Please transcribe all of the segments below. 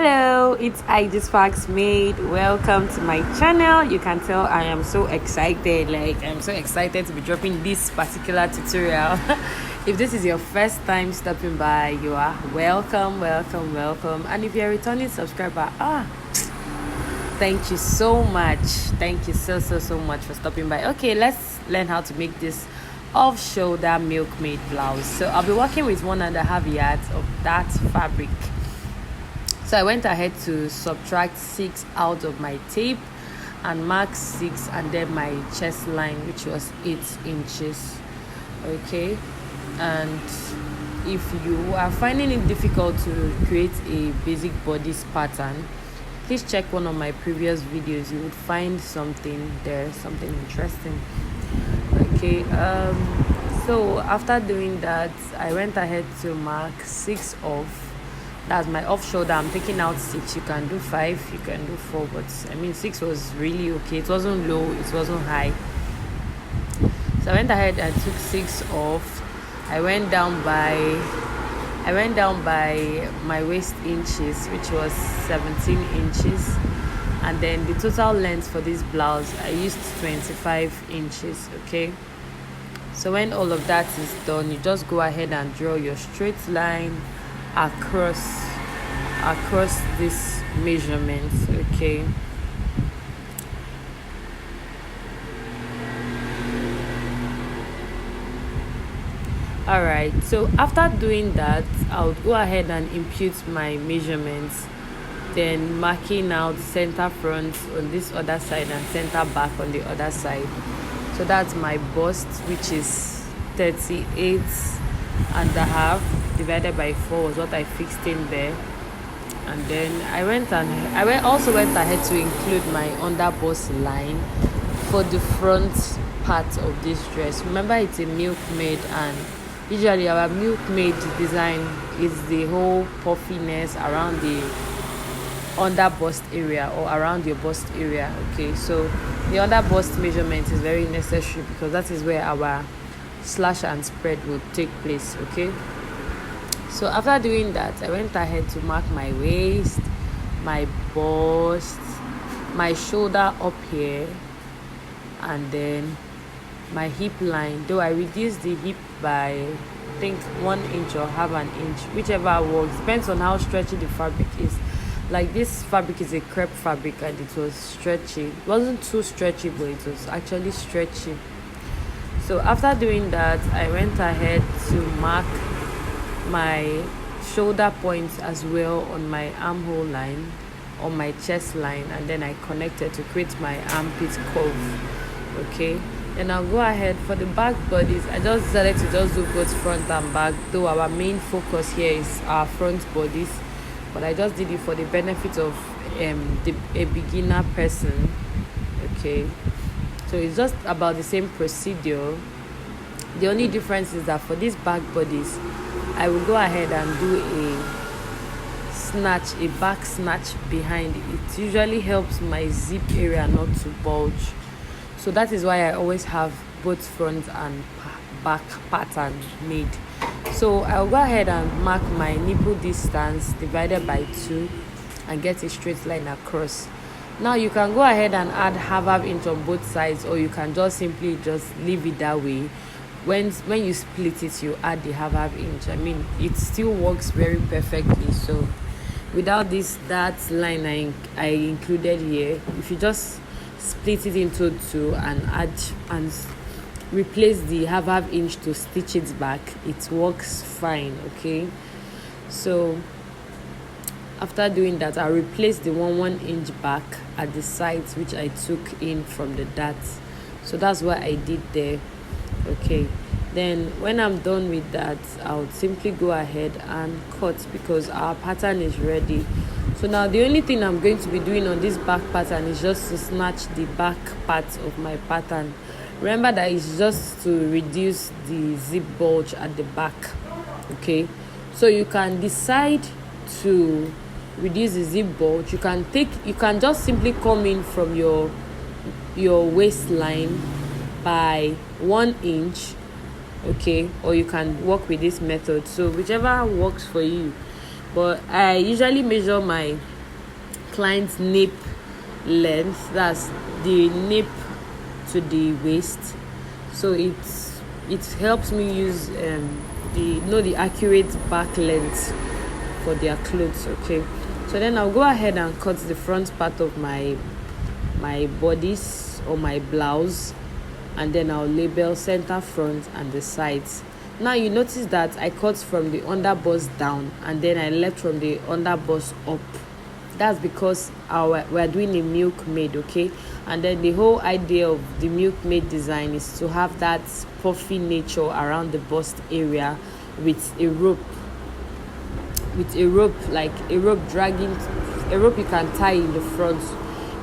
Hello, it's I Just Fox Made. Welcome to my channel. You can tell I am so excited. I'm so excited to be dropping this particular tutorial. If this is your first time stopping by, you are welcome. And if you're a returning subscriber, thank you so much. Thank you so much for stopping by. Okay, let's learn how to make this off-shoulder milkmaid blouse. So I'll be working with 1.5 yards of that fabric. So I went ahead to subtract 6 out of my tape and mark 6, and then my chest line, which was 8 inches. Okay, and if you are finding it difficult to create a basic bodice pattern, please check one of my previous videos. You would find something there, something interesting. Okay, so after doing that, I went ahead to mark 6 off. That's my off shoulder. I'm taking out 6. You can do 5, you can do 4, but 6 was really okay. It wasn't low, it wasn't high. So I went ahead and took 6 off. I went down by my waist inches, which was 17 inches, and then the total length for this blouse I used 25 inches. Okay, so when all of that is done, you just go ahead and draw your straight line across this measurement. Okay, all right, so after doing that, I'll go ahead and impute my measurements, then marking out center front on this other side and center back on the other side. So that's my bust, which is 38.5 divided by 4 was what I fixed in there. And then I also went ahead to include my under bust line for the front part of this dress. Remember, it's a milkmaid, and usually our milkmaid design is the whole puffiness around the under bust area or around your bust area. Okay, so the under bust measurement is very necessary because that is where our slash and spread will take place. Okay, so after doing that, I went ahead to mark my waist, my bust, my shoulder up here, and then my hip line. Though I reduced the hip by, I think, 1 inch or half an inch, whichever works, depends on how stretchy the fabric is. Like, this fabric is a crepe fabric and it was stretchy. It wasn't too stretchy, but it was actually stretchy. So after doing that, I went ahead to mark my shoulder points as well on my armhole line, on my chest line, and then I connected to create my armpit curve. Okay, then I'll go ahead for the back bodies. I just decided to just do both front and back, though our main focus here is our front bodies, but I just did it for the benefit of a beginner person. Okay, so it's just about the same procedure. The only difference is that for these back bodies, I will go ahead and do a back snatch behind. It usually helps my zip area not to bulge. So that is why I always have both front and back pattern made. So I'll go ahead and mark my nipple distance divided by 2 and get a straight line across. Now you can go ahead and add half inch on both sides, or you can just simply leave it that way. When you split it, you add the half inch. It still works very perfectly. So without that line I included here, if you just split it into 2 and add and replace the half inch to stitch it back, it works fine. Okay, so after doing that, I'll replace the 1 inch back at the sides, which I took in from the darts. So that's what I did there. Okay, then when I'm done with that, I'll simply go ahead and cut because our pattern is ready. So now the only thing I'm going to be doing on this back pattern is just to snatch the back part of my pattern. Remember that it's just to reduce the zip bulge at the back. Okay, so you can decide to reduce the zip bulge. You can just simply come in from your waistline by 1 inch. Okay, or you can work with this method, so whichever works for you. but I usually measure my client's nape length, that's the nape to the waist. So it helps me use the accurate back length for their clothes. Okay, so then I'll go ahead and cut the front part of my bodice or my blouse, and then I'll label center, front, and the sides. Now you notice that I cut from the underbust down, and then I left from the underbust up. That's because we're doing a milkmaid, okay? And then the whole idea of the milkmaid design is to have that puffy nature around the bust area with a rope, like a rope dragging, a rope you can tie in the front,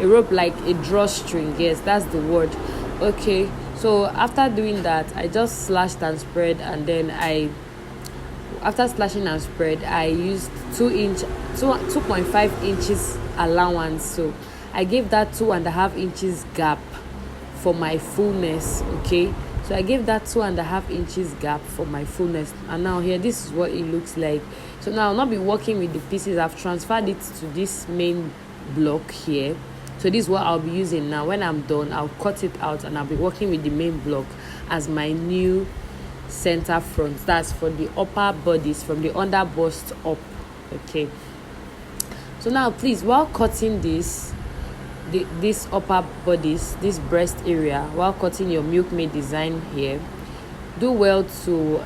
a rope like a drawstring. Yes, that's the word. Okay, so after doing that, I just slashed and spread, and then after slashing and spread, I used 2.5 inches allowance. So I gave that 2.5 inches gap for my fullness. Okay, so I gave that 2.5 inches gap for my fullness, and now here this is what it looks like. So now I'll not be working with the pieces. I've transferred it to this main block here. So this is what I'll be using now. When I'm done, I'll cut it out and I'll be working with the main block as my new center front. That's for the upper bodies, from the under bust up. Okay, so now please, while cutting this upper bodies, this breast area, while cutting your milkmaid design here, do well to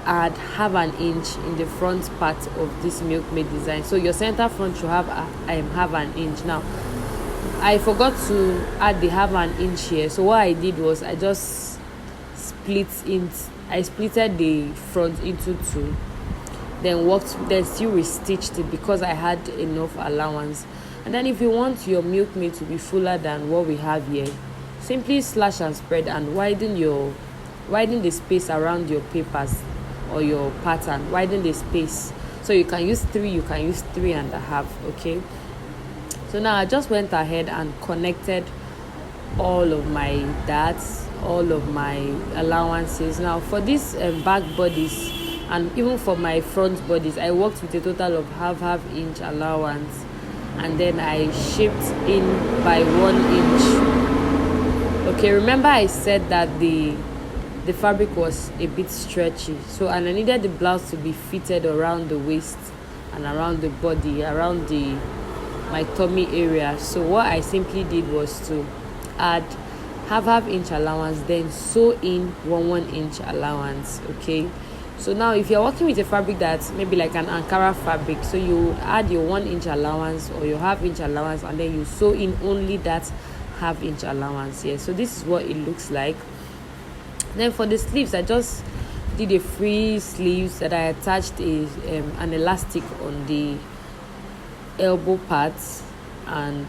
add half an inch in the front part of this milkmaid design. So your center front should have half an inch. Now I forgot to add the half an inch here, so what I did was I just splitted the front into two, then still restitched it because I had enough allowance. And then if you want your milkmaid to be fuller than what we have here, simply slash and spread and widen the space around your papers or your pattern. Widen the space, so you can use 3, you can use 3.5. Okay, so now I just went ahead and connected all of my darts, all of my allowances. Now for this back bodies and even for my front bodies, I worked with a total of half inch allowance, and then I shaped in by 1 inch. Okay, remember I said that the fabric was a bit stretchy, so and I needed the blouse to be fitted around the waist and around the body, around my tummy area. So what I simply did was to add half inch allowance, then sew in 1 inch allowance. Okay, so now if you're working with a fabric that's maybe like an Ankara fabric, so you add your 1 inch allowance or your half inch allowance, and then you sew in only that half inch allowance here. So this is what it looks like. Then for the sleeves, I just did a free sleeves that I attached an elastic on the elbow parts, and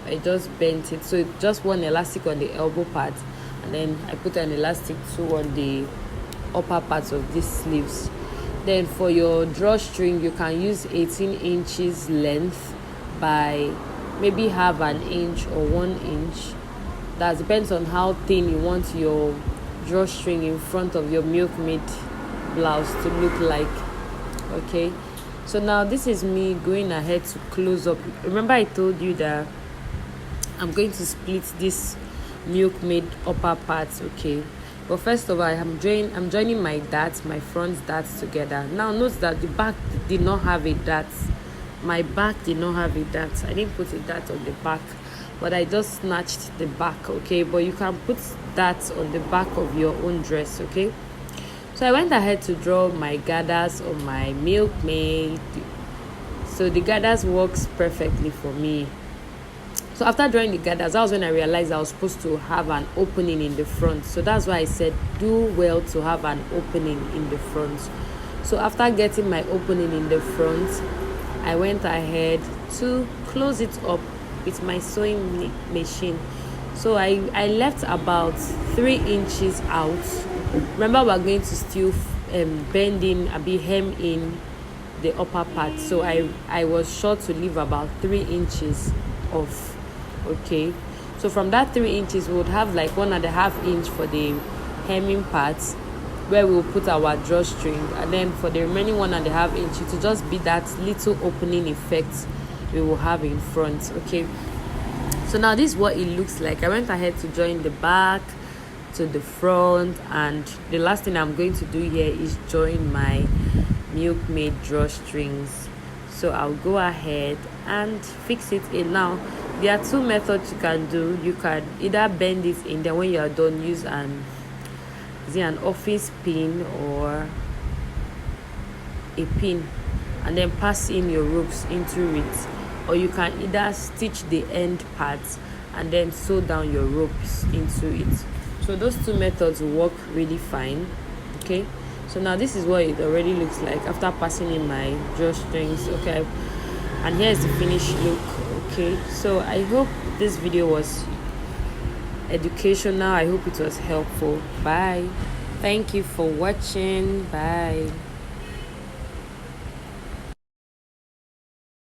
I just bent it, so it's just one elastic on the elbow part, and then I put an elastic too on the upper parts of these sleeves. Then for your drawstring, you can use 18 inches length by maybe half an inch or 1 inch. That depends on how thin you want your drawstring in front of your milkmaid blouse to look like. Okay, so now this is me going ahead to close up. Remember I told you that I'm going to split this milkmaid upper parts. Okay, but first of all, I'm joining my front darts together. Now note that the back did not have a dart. My back did not have a dart. I didn't put a dart on the back, but I just snatched the back. Okay, but you can put that on the back of your own dress. Okay, so I went ahead to draw my gathers on my milkmaid. So the gathers works perfectly for me. So after drawing the gathers, that was when I realized I was supposed to have an opening in the front. So that's why I said do well to have an opening in the front. So after getting my opening in the front, I went ahead to close it up with my sewing machine. So I left about 3 inches out. Remember, we're going to still bend in, hem in the upper part. So I was sure to leave about 3 inches off. Okay, so from that 3 inches, we would have like 1.5 inch for the hemming parts, where we'll put our drawstring, and then for the remaining 1.5 inch it will just be that little opening effect we will have in front. Okay, so now this is what it looks like. I went ahead to join the back to the front, and the last thing I'm going to do here is join my milkmaid drawstrings. So I'll go ahead and fix it in. Now there are two methods you can do. You can either bend it in, then when you are done use an office pin or a pin and then pass in your ropes into it, or you can either stitch the end parts and then sew down your ropes into it. So those two methods work really fine. Okay, so now this is what it already looks like after passing in my drawstrings. Okay, and here's the finished look. Okay, so I hope this video was educational. I hope it was helpful. Bye. Thank you for watching. Bye.